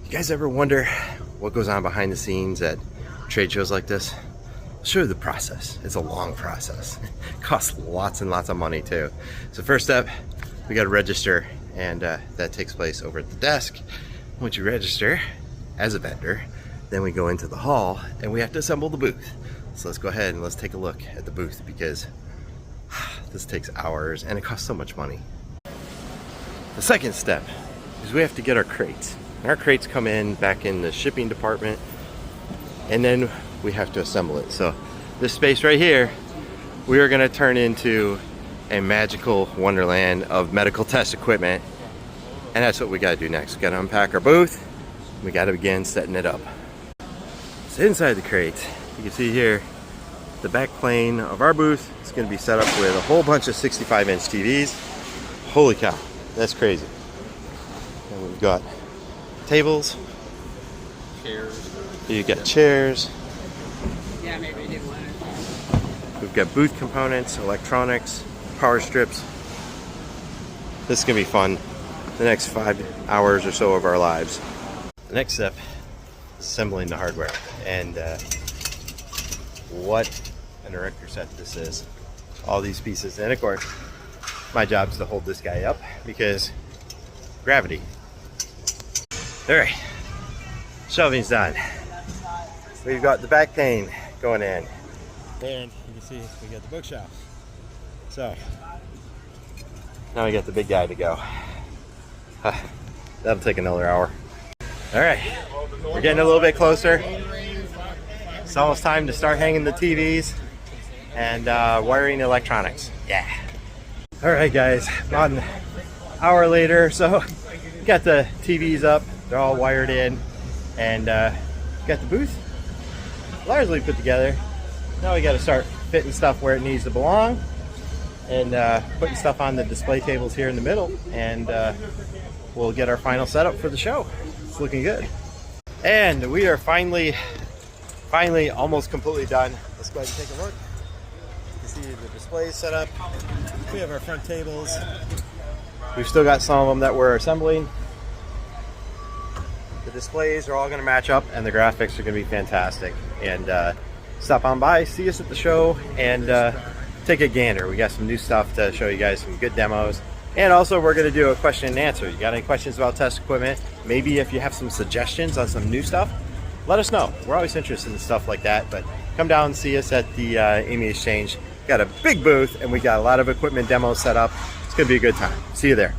You guys ever wonder what goes on behind the scenes at trade shows like this? I'll show you the process. It's a long process. It costs lots and lots of money too. So first up, we got to register, and that takes place over at the desk. Once you register as a vendor, then we go into the hall and we have to assemble the booth. So let's go ahead and let's take a look at the booth, because this takes hours and it costs so much money. The second step is we have to get our crates. And our crates come in back in the shipping department, and then we have to assemble it. So this space right here, we are gonna turn into a magical wonderland of medical test equipment. And that's what we gotta do next. We gotta unpack our booth. We gotta begin setting it up. So inside the crate, you can see here, the back plane of our booth is gonna be set up with a whole bunch of 65-inch TVs. Holy cow, that's crazy. And we've got tables. Chairs. You got chairs. Yeah, maybe I did one. We've got booth components, electronics, power strips. This is gonna be fun. The next 5 hours or so of our lives. The next step is assembling the hardware, and what an erector set this is. All these pieces, and of course, my job is to hold this guy up because gravity. All right, shelving's done. We've got the back pane going in, and you can see we got the bookshelf. So now we got the big guy to go. That'll take another hour. All right, we're getting a little bit closer. It's almost time to start hanging the TVs and wiring electronics. Yeah. All right, guys, about an hour later, so we got the TVs up. They're all wired in, and got the booth largely put together. Now we got to start fitting stuff where it needs to belong, and putting stuff on the display tables here in the middle, and we'll get our final setup for the show. It's looking good. And we are finally almost completely done. Let's go ahead and take a look. You can see the displays set up. We have our front tables. We've still got some of them that we're assembling. The displays are all going to match up, and the graphics are going to be fantastic. And stop on by, see us at the show, and take a gander. We got some new stuff to show you guys, some good demos. And also, we're going to do a question and answer. You got any questions about test equipment? Maybe if you have some suggestions on some new stuff, let us know. We're always interested in stuff like that. But come down and see us at the AAMI Exchange. Got a big booth, and we got a lot of equipment demos set up. It's going to be a good time. See you there.